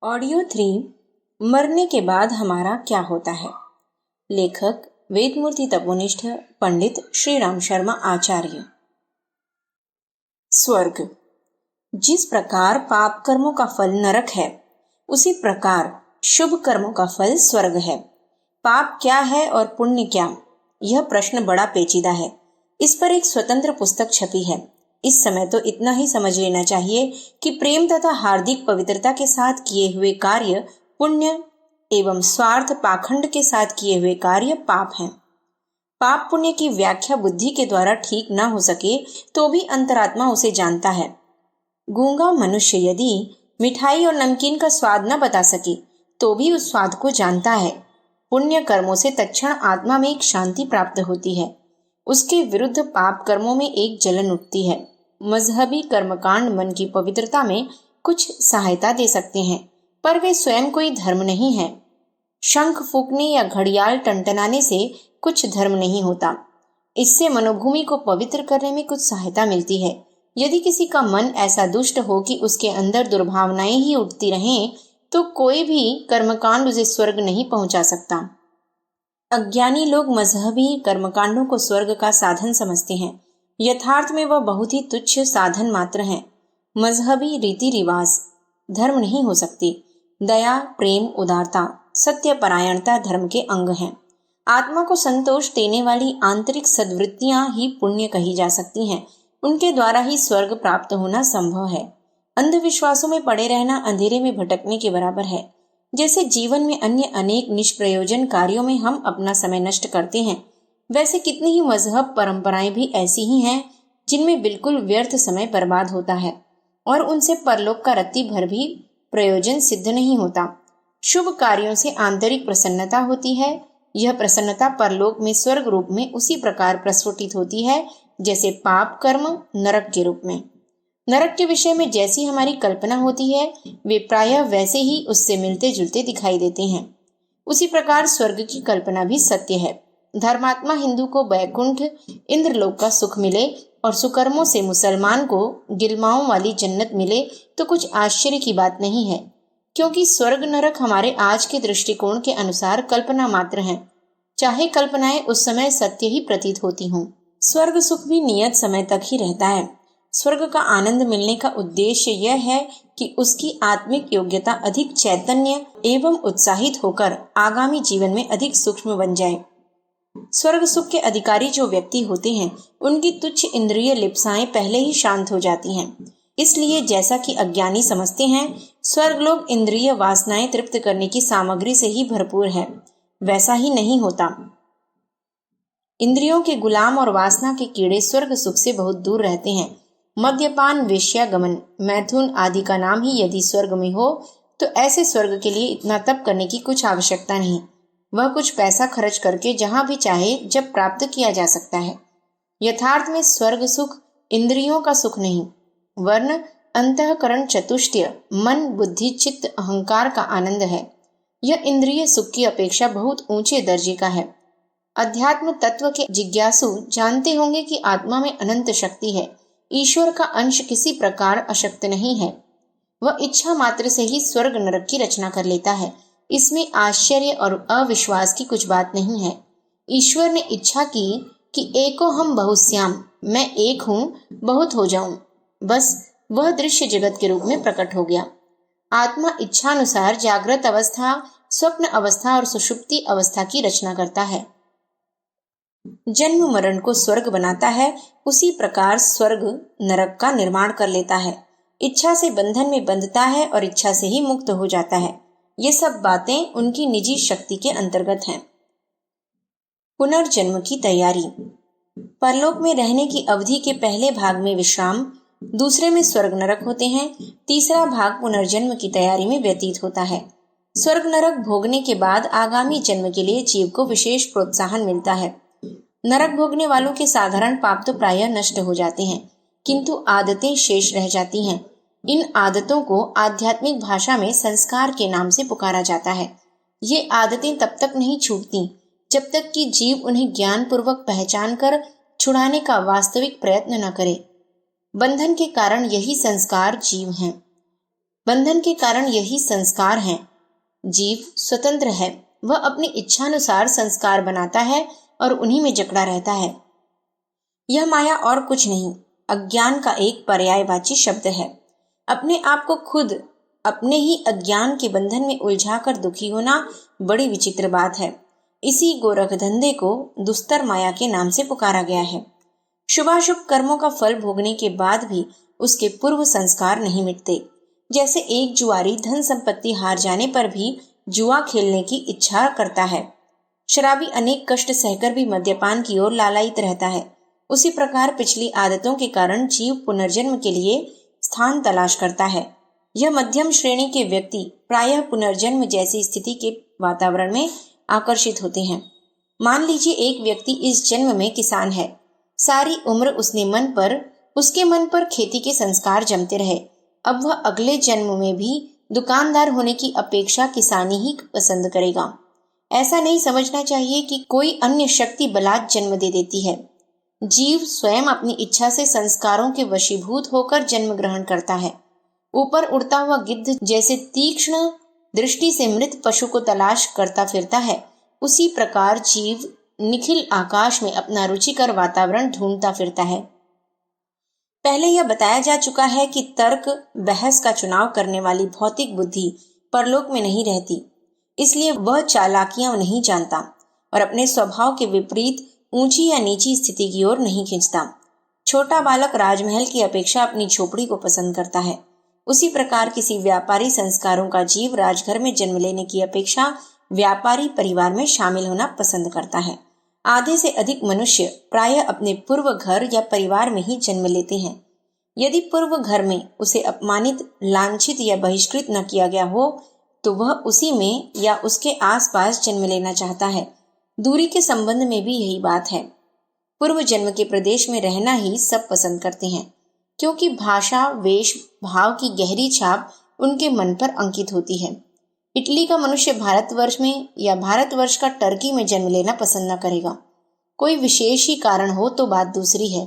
Audio 3 मरने के बाद हमारा क्या होता है। लेखक वेदमूर्ति तपोनिष्ठ पंडित श्री राम शर्मा आचार्य। स्वर्ग। जिस प्रकार पाप कर्मों का फल नरक है, उसी प्रकार शुभ कर्मों का फल स्वर्ग है। पाप क्या है और पुण्य क्या, यह प्रश्न बड़ा पेचीदा है। इस पर एक स्वतंत्र पुस्तक छपी है। इस समय तो इतना ही समझ लेना चाहिए कि प्रेम तथा हार्दिक पवित्रता के साथ किए हुए कार्य पुण्य एवं स्वार्थ पाखंड के साथ किए हुए कार्य पाप हैं। पाप पुण्य की व्याख्या बुद्धि के द्वारा ठीक न हो सके तो भी अंतरात्मा उसे जानता है। गूंगा मनुष्य यदि मिठाई और नमकीन का स्वाद न बता सके तो भी उस स्वाद को जानता है। पुण्य कर्मों से तत्क्षण आत्मा में एक शांति प्राप्त होती है। उसके विरुद्ध पाप कर्मों में एक जलन उठती है। मजहबी कर्मकांड मन की पवित्रता में कुछ सहायता दे सकते हैं, पर वे स्वयं कोई धर्म नहीं है। शंख फूकने या घड़ियाल टंटनाने से कुछ धर्म नहीं होता। इससे मनोभूमि को पवित्र करने में कुछ सहायता मिलती है। यदि किसी का मन ऐसा दुष्ट हो कि उसके अंदर दुर्भावनाएं ही उठती रहें, तो कोई भी कर्मकांड उसे स्वर्ग नहीं पहुंचा सकता। अज्ञानी लोग मजहबी कर्मकांडों को स्वर्ग का साधन समझते हैं। यथार्थ में वह बहुत ही तुच्छ साधन मात्र हैं। मजहबी रीति रिवाज धर्म नहीं हो सकते। दया, प्रेम, उदारता, सत्यपरायणता धर्म के अंग हैं। आत्मा को संतोष देने वाली आंतरिक सद्वृत्तियां ही पुण्य कही जा सकती हैं। उनके द्वारा ही स्वर्ग प्राप्त होना संभव है। अंधविश्वासों में पड़े रहना अंधेरे में भटकने के बराबर है। जैसे जीवन में अन्य अनेक निष्प्रयोजन कार्यों में हम अपना समय नष्ट करते हैं, वैसे कितनी ही मजहब परंपराएं भी ऐसी ही हैं जिनमें बिल्कुल व्यर्थ समय बर्बाद होता है और उनसे परलोक का रत्ती भर भी प्रयोजन सिद्ध नहीं होता। शुभ कार्यों से आंतरिक प्रसन्नता होती है। यह प्रसन्नता परलोक में स्वर्ग रूप में उसी प्रकार प्रस्फुटित होती है जैसे पाप कर्म नरक के रूप में। नरक के विषय में जैसी हमारी कल्पना होती है, वे प्रायः वैसे ही उससे मिलते जुलते दिखाई देते हैं। उसी प्रकार स्वर्ग की कल्पना भी सत्य है। धर्मात्मा हिंदू को वैकुंठ इंद्रलोक का सुख मिले और सुकर्मों से मुसलमान को गिलमाओं वाली जन्नत मिले तो कुछ आश्चर्य की बात नहीं है, क्योंकि स्वर्ग नरक हमारे आज के दृष्टिकोण के अनुसार कल्पना मात्र हैं, चाहे कल्पनाएं उस समय सत्य ही प्रतीत होती हों। स्वर्ग सुख भी नियत समय तक ही रहता है। स्वर्ग का आनंद मिलने का उद्देश्य यह है कि उसकी आत्मिक योग्यता अधिक चैतन्य एवं उत्साहित होकर आगामी जीवन में अधिक सूक्ष्म बन जाए। स्वर्ग सुख के अधिकारी जो व्यक्ति होते हैं, उनकी तुच्छ इंद्रिय लिप्साएं पहले ही शांत हो जाती हैं। इसलिए जैसा कि अज्ञानी समझते हैं स्वर्ग लोग इंद्रिय वासनाएं तृप्त करने की सामग्री से ही भरपूर है, वैसा ही नहीं होता। इंद्रियों के गुलाम और वासना के कीड़े स्वर्ग सुख से बहुत दूर रहते हैं। मद्यपान, वेश्यागमन, मैथुन आदि का नाम ही यदि स्वर्ग में हो तो ऐसे स्वर्ग के लिए इतना तप करने की कुछ आवश्यकता नहीं। वह कुछ पैसा खर्च करके जहां भी चाहे जब प्राप्त किया जा सकता है। यथार्थ में स्वर्ग सुख इंद्रियों का सुख नहीं, वर्ण अंतःकरण चतुष्टय मन बुद्धि चित्त अहंकार का आनंद है। यह इंद्रिय सुख की अपेक्षा बहुत ऊंचे दर्जे का है। अध्यात्म तत्व के जिज्ञासु जानते होंगे कि आत्मा में अनंत शक्ति है। ईश्वर का अंश किसी प्रकार अशक्त नहीं है। वह इच्छा मात्र से ही स्वर्ग नरक की रचना कर लेता है। इसमें आश्चर्य और अविश्वास की कुछ बात नहीं है। ईश्वर ने इच्छा की कि एको हम बहुश्याम, मैं एक हूँ बहुत हो जाऊं। बस वह दृश्य जगत के रूप में प्रकट हो गया। आत्मा इच्छानुसार जागृत अवस्था, स्वप्न अवस्था और सुषुप्ति अवस्था की रचना करता है। जन्म मरण को स्वर्ग बनाता है, उसी प्रकार स्वर्ग नरक का निर्माण कर लेता है। इच्छा से बंधन में बंधता है और इच्छा से ही मुक्त हो जाता है। ये सब बातें उनकी निजी शक्ति के अंतर्गत हैं। पुनर्जन्म की तैयारी। परलोक में रहने की अवधि के पहले भाग में विश्राम, दूसरे में स्वर्ग नरक होते हैं, तीसरा भाग पुनर्जन्म की तैयारी में व्यतीत होता है। स्वर्ग नरक भोगने के बाद आगामी जन्म के लिए जीव को विशेष प्रोत्साहन मिलता है। नरक भोगने वालों के साधारण पाप तो प्रायः नष्ट हो जाते हैं, किंतु आदतें शेष रह जाती हैं। इन आदतों को आध्यात्मिक भाषा में संस्कार के नाम से पुकारा जाता है। ये आदतें तब तक नहीं छूटती जब तक कि जीव उन्हें ज्ञान पूर्वक पहचान कर छुड़ाने का वास्तविक प्रयत्न न करे। बंधन के कारण यही संस्कार जीव हैं। बंधन के कारण यही संस्कार हैं। जीव स्वतंत्र है, वह अपनी इच्छानुसार संस्कार बनाता है और उन्हीं में जकड़ा रहता है। यह माया और कुछ नहीं, अज्ञान का एक पर्यायवाची शब्द है। अपने आप को खुद अपने ही अज्ञान के बंधन में उलझाकर दुखी होना बड़ी विचित्र बात है। इसी गोरख धंधे को दुस्तर माया के नाम से पुकारा गया है। शुभाशुभ कर्मों का फल भोगने के बाद भी उसके पूर्व संस्कार नहीं मिटते। जैसे एक जुआरी धन संपत्ति हार जाने पर भी जुआ खेलने की इच्छा करता है, शराबी अनेक कष्ट सहकर भी मद्यपान की ओर लालायित रहता है, उसी प्रकार पिछली आदतों के कारण जीव पुनर्जन्म के लिए स्थान तलाश करता है। यह मध्यम श्रेणी के व्यक्ति प्रायः पुनर्जन्म जैसी स्थिति के वातावरण में आकर्षित होते हैं। मान लीजिए एक व्यक्ति इस जन्म में किसान है। सारी उम्र उसके मन पर खेती के संस्कार जमते रहे। अब वह अगले जन्म में भी दुकानदार होने की अपेक्षा किसानी ही पसंद करेगा। ऐसा नहीं समझना चाहिए कि कोई अन्य शक्ति बलात् जन्म दे देती है। जीव स्वयं अपनी इच्छा से संस्कारों के वशीभूत होकर जन्म ग्रहण करता है। ऊपर उड़ता हुआ गिद्ध जैसे तीक्ष्ण दृष्टि से मृत पशु को तलाश करता फिरता है, उसी प्रकार जीव निखिल आकाश में अपना रुचिकर वातावरण ढूंढता फिरता है। पहले यह बताया जा चुका है कि तर्क बहस का चुनाव करने वाली भौतिक बुद्धि परलोक में नहीं रहती, इसलिए वह चालाकियां नहीं जानता और अपने स्वभाव के विपरीत ऊंची या नीची स्थिति की ओर नहीं खींचता। छोटा बालक राजमहल की अपेक्षा अपनी झोपड़ी को पसंद करता है, उसी प्रकार किसी व्यापारी संस्कारों का जीव राजघर में जन्म लेने की अपेक्षा व्यापारी परिवार में शामिल होना पसंद करता है। आधे से अधिक मनुष्य प्रायः अपने पूर्व घर या परिवार में ही जन्म लेते हैं। यदि पूर्व घर में उसे अपमानित, लांछित या बहिष्कृत न किया गया हो तो वह उसी में या उसके आसपास जन्म लेना चाहता है। दूरी के संबंध में भी यही बात है। पूर्व जन्म के प्रदेश में रहना ही सब पसंद करते हैं, क्योंकि भाषा, वेश, भाव की गहरी छाप उनके मन पर अंकित होती है। इटली का मनुष्य भारतवर्ष में या भारतवर्ष का टर्की में जन्म लेना पसंद न करेगा। कोई विशेष ही कारण हो तो बात दूसरी है।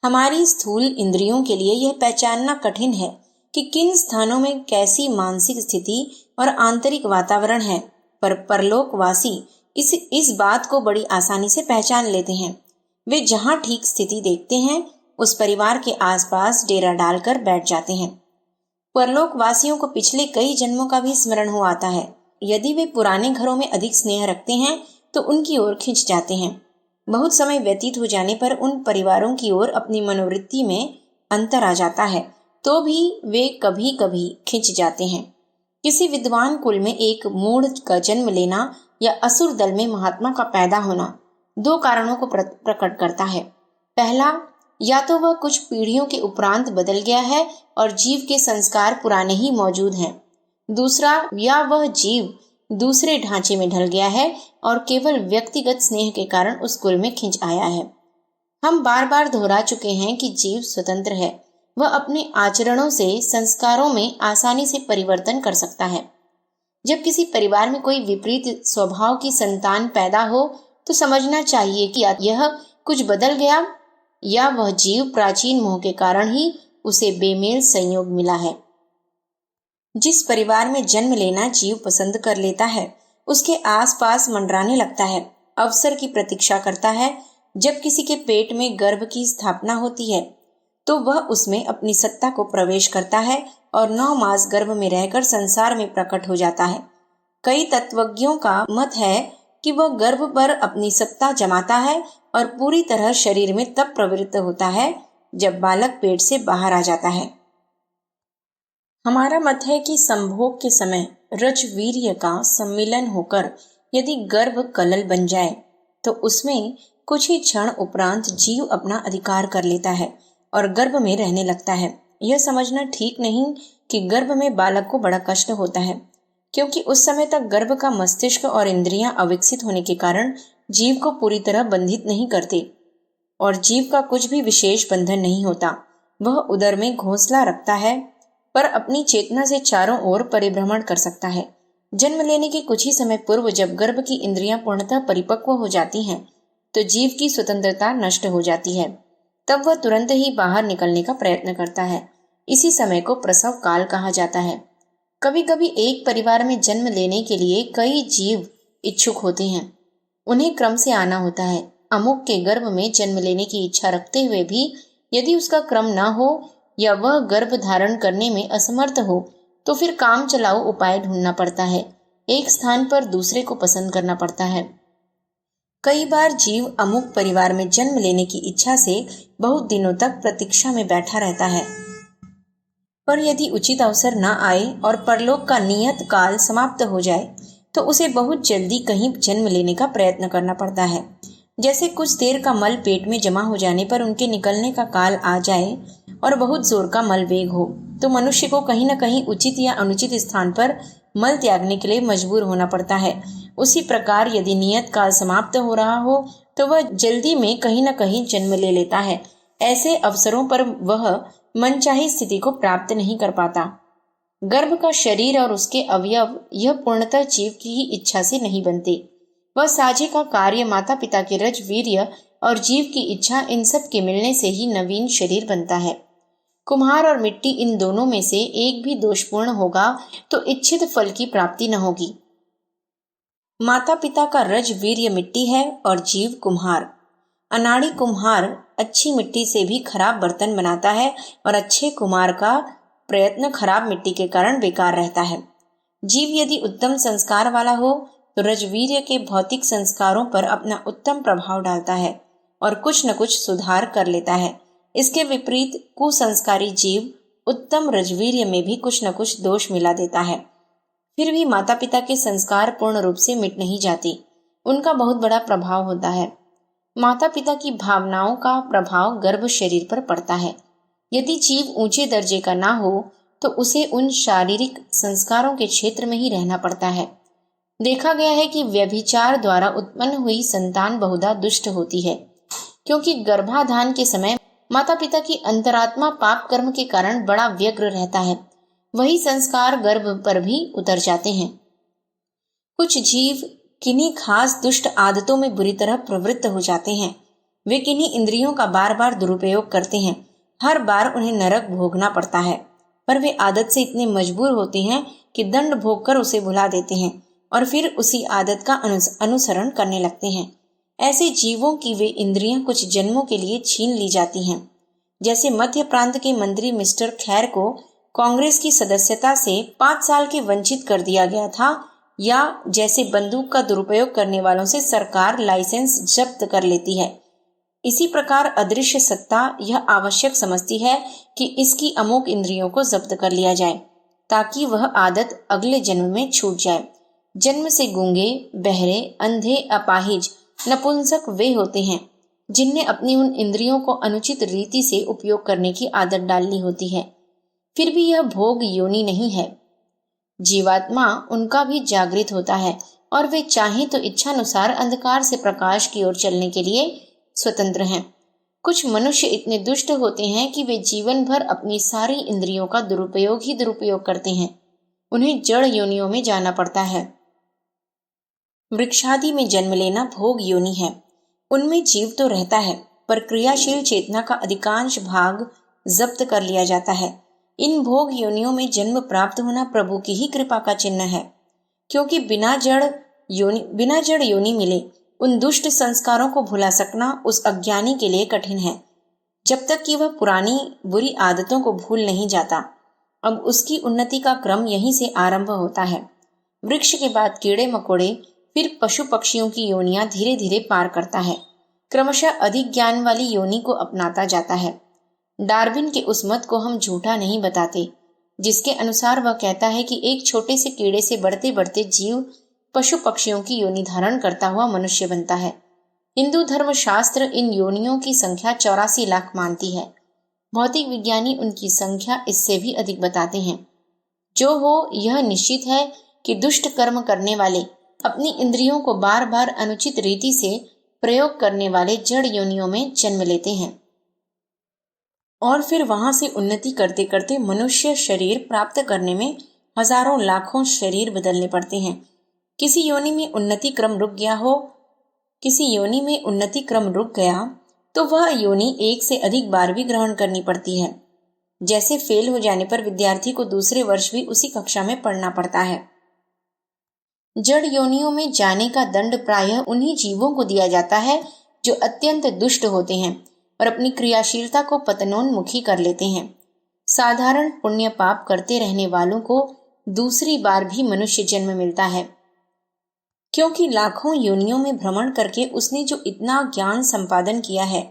हमारी स्थूल इंद्रियों के लिए यह पहचानना कठिन है कि किन स्थानों में कैसी मानसिक स्थिति और आंतरिक वातावरण है, पर परलोकवासी इस बात को बड़ी आसानी से पहचान लेते हैं। वे जहां ठीक स्थिति देखते हैं उस परिवार के आसपास डेरा डालकर बैठ जाते हैं। परलोकवासियों को पिछले कई जन्मों का भी स्मरण हो आता है। यदि वे पुराने घरों में अधिक स्नेह रखते हैं तो उनकी ओर खिंच जाते हैं। बहुत समय व्यतीत हो जाने पर उन परिवारों की ओर अपनी मनोवृत्ति में अंतर आ जाता है, तो भी वे कभी कभी खिंच जाते हैं। किसी विद्वान कुल में एक मूढ़ का जन्म लेना या असुर दल में महात्मा का पैदा होना दो कारणों को प्रकट करता है। पहला, या तो वह कुछ पीढ़ियों के उपरांत बदल गया है और जीव के संस्कार पुराने ही मौजूद हैं। दूसरा, या वह जीव दूसरे ढांचे में ढल गया है और केवल व्यक्तिगत स्नेह के कारण उस कुल में खिंच आया है। हम बार बार दोहरा चुके हैं कि जीव स्वतंत्र है। वह अपने आचरणों से संस्कारों में आसानी से परिवर्तन कर सकता है। जब किसी परिवार में कोई विपरीत स्वभाव की संतान पैदा हो तो समझना चाहिए कि यह कुछ बदल गया या वह जीव प्राचीन मोह के कारण ही उसे बेमेल संयोग मिला है। जिस परिवार में जन्म लेना जीव पसंद कर लेता है उसके आसपास मंडराने लगता है, अवसर की प्रतीक्षा करता है। जब किसी के पेट में गर्भ की स्थापना होती है तो वह उसमें अपनी सत्ता को प्रवेश करता है और 9 मास गर्भ में रहकर संसार में प्रकट हो जाता है। कई तत्वज्ञों का मत है कि वह गर्भ पर अपनी सत्ता जमाता है और पूरी तरह शरीर में तब प्रवृत्त होता है जब बालक पेट से बाहर आ जाता है। हमारा मत है कि संभोग के समय रजवीर्य का सम्मिलन होकर यदि गर्भ कलल बन जाए तो उसमें कुछ ही क्षण उपरांत जीव अपना अधिकार कर लेता है और गर्भ में रहने लगता है। यह समझना ठीक नहीं कि गर्भ में बालक को बड़ा कष्ट होता है, क्योंकि उस समय तक गर्भ का मस्तिष्क और इंद्रियां अविकसित होने के कारण जीव को पूरी तरह बंधित नहीं करते और जीव का कुछ भी विशेष बंधन नहीं होता। वह उदर में घोंसला रखता है पर अपनी चेतना से चारों ओर परिभ्रमण कर सकता है। जन्म लेने के कुछ ही समय पूर्व जब गर्भ की इंद्रियां पूर्णतः परिपक्व हो जाती हैं तो जीव की स्वतंत्रता नष्ट हो जाती है। तब वह तुरंत ही बाहर निकलने का प्रयत्न करता है। इसी समय को प्रसव काल कहा जाता है। कभी कभी एक परिवार में जन्म लेने के लिए कई जीव इच्छुक होते हैं। उन्हें क्रम से आना होता है। अमुक के गर्भ में जन्म लेने की इच्छा रखते हुए भी यदि उसका क्रम न हो या वह गर्भ धारण करने में असमर्थ हो तो फिर काम चलाओ उपाय ढूंढना पड़ता है। एक स्थान पर दूसरे को पसंद करना पड़ता है। कई बार जीव अमुक परिवार में जन्म लेने की इच्छा से बहुत दिनों तक प्रतीक्षा में बैठा रहता है, पर यदि उचित अवसर न आए और परलोक का नियत काल समाप्त हो जाए तो उसे बहुत जल्दी कहीं जन्म लेने का प्रयत्न करना पड़ता है। जैसे कुछ देर का मल पेट में जमा हो जाने पर उनके निकलने का काल आ जाए और बहुत जोर का मल वेग हो तो मनुष्य को कहीं न कहीं उचित या अनुचित स्थान पर मल त्यागने के लिए मजबूर होना पड़ता है। उसी प्रकार यदि नियत काल समाप्त हो रहा हो तो वह जल्दी में कहीं न कहीं जन्म ले लेता है। ऐसे अवसरों पर वह मनचाही स्थिति को प्राप्त नहीं कर पाता। गर्भ का शरीर और उसके अवयव यह पूर्णतः जीव की ही इच्छा से नहीं बनते। वह साझे का कार्य माता पिता के रज वीर्य और जीव की इच्छा इन सब के मिलने से ही नवीन शरीर बनता है। कुम्हार और मिट्टी इन दोनों में से एक भी दोषपूर्ण होगा तो इच्छित फल की प्राप्ति न होगी। माता पिता का रज वीर्य मिट्टी है और जीव कुम्हार। अनाड़ी कुम्हार अच्छी मिट्टी से भी खराब बर्तन बनाता है और अच्छे कुम्हार का प्रयत्न खराब मिट्टी के कारण बेकार रहता है। जीव यदि उत्तम संस्कार वाला हो तो रजवीर्य के भौतिक संस्कारों पर अपना उत्तम प्रभाव डालता है और कुछ न कुछ सुधार कर लेता है। इसके विपरीत कुसंस्कारी जीव उत्तम रजवीर्य में भी कुछ न कुछ दोष मिला देता है। फिर भी माता पिता के संस्कार पूर्ण रूप से मिट नहीं जाती, उनका बहुत बड़ा प्रभाव होता है। माता पिता की भावनाओं का प्रभाव गर्भ शरीर पर पड़ता है। यदि जीव ऊंचे दर्जे का ना हो तो उसे उन शारीरिक संस्कारों के क्षेत्र में ही रहना पड़ता है। देखा गया है कि व्यभिचार द्वारा उत्पन्न हुई संतान बहुधा दुष्ट होती है, क्योंकि गर्भाधान के समय माता पिता की अंतरात्मा पाप कर्म के कारण बड़ा व्यग्र रहता है। वही संस्कार गर्भ पर भी उतर जाते हैं। कुछ जीव किन्हीं खास दुष्ट आदतों में बुरी तरह प्रवृत्त हो जाते हैं। वे किन्हीं इंद्रियों का बार बार दुरुपयोग करते हैं। हर बार उन्हें नरक भोगना पड़ता है, पर वे आदत से इतने मजबूर होते हैं कि दंड भोग कर उसे भुला देते हैं और फिर उसी आदत का अनुसरण करने लगते हैं। ऐसे जीवों की वे इंद्रियां कुछ जन्मों के लिए छीन ली जाती हैं। जैसे मध्य प्रांत के मंत्री मिस्टर खैर को कांग्रेस की सदस्यता से 5 साल के वंचित कर दिया गया था, या जैसे बंदूक का दुरुपयोग करने वालों से सरकार लाइसेंस जब्त कर लेती है। इसी प्रकार अदृश्य सत्ता यह आवश्यक समझती है कि इसकी अमोघ इंद्रियों को जब्त कर लिया जाए ताकि वह आदत अगले जन्म में छूट जाए। जन्म से गूंगे, बहरे, अंधे, अपाहिज, नपुंसक वे होते हैं जिनने अपनी उन इंद्रियों को अनुचित रीति से उपयोग करने की आदत डाल ली होती है। फिर भी यह भोग योनि नहीं है। जीवात्मा उनका भी जागृत होता है और वे चाहें तो इच्छानुसार अंधकार से प्रकाश की ओर चलने के लिए स्वतंत्र हैं। कुछ मनुष्य इतने दुष्ट होते हैं कि वे जीवन भर अपनी सारी इंद्रियों का दुरुपयोग ही दुरुपयोग करते हैं। उन्हें जड़ योनियों में जाना पड़ता है। वृक्षादि में जन्म लेना भोग योनि है। उनमें जीव तो रहता है, पर क्रियाशील चेतना का अधिकांश भाग जब्त कर लिया जाता है। इन भोग योनियों में जन्म प्राप्त होना प्रभु की ही कृपा का चिन्ह है, क्योंकि बिना जड़ योनि मिले उन दुष्ट संस्कारों को भुला सकना उस अज्ञानी के लिए कठिन है, जब तक कि वह पुरानी बुरी आदतों को भूल नहीं जाता। अब उसकी उन्नति का क्रम यहीं से आरंभ होता है। वृक्ष के बाद कीड़े मकोड़े, फिर पशु पक्षियों की योनियां धीरे धीरे पार करता है। क्रमशः अधिक ज्ञान वाली योनि को अपनाता जाता है। डार्विन के उस मत को हम झूठा नहीं बताते, जिसके अनुसार वह कहता है कि एक छोटे से कीड़े से बढ़ते बढ़ते जीव पशु पक्षियों की योनि धारण करता हुआ मनुष्य बनता है। हिंदू धर्म शास्त्र इन योनियों की संख्या 84 लाख मानती है। भौतिक विज्ञानी उनकी संख्या इससे भी अधिक बताते हैं। जो हो, यह निश्चित है कि दुष्ट कर्म करने वाले अपनी इंद्रियों को बार बार अनुचित रीति से प्रयोग करने वाले जड़ योनियों में जन्म लेते हैं और फिर वहां से उन्नति करते करते मनुष्य शरीर प्राप्त करने में हजारों लाखों शरीर बदलने पड़ते हैं। किसी योनि में उन्नति क्रम रुक गया तो वह योनि एक से अधिक बार भी ग्रहण करनी पड़ती है। जैसे फेल हो जाने पर विद्यार्थी को दूसरे वर्ष भी उसी कक्षा में पढ़ना पड़ता है। जड़ योनियों में जाने का दंड प्रायः उन्हीं जीवों को दिया जाता है जो अत्यंत दुष्ट होते हैं और अपनी क्रियाशीलता को पतनोन्मुखी कर लेते हैं। साधारण पुण्य पाप करते रहने वालों को दूसरी बार भी मनुष्य जन्म मिलता है, क्योंकि लाखों योनियों में भ्रमण करके उसने जो इतना ज्ञान संपादन किया है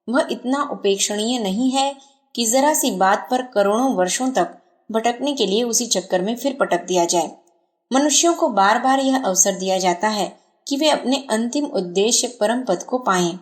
वह इतना उपेक्षणीय नहीं है कि जरा सी बात पर करोड़ों वर्षों तक भटकने के लिए उसी चक्कर में फिर पटक दिया जाए। मनुष्यों को बार बार यह अवसर दिया जाता है कि वे अपने अंतिम उद्देश्य परम पद को पाएं।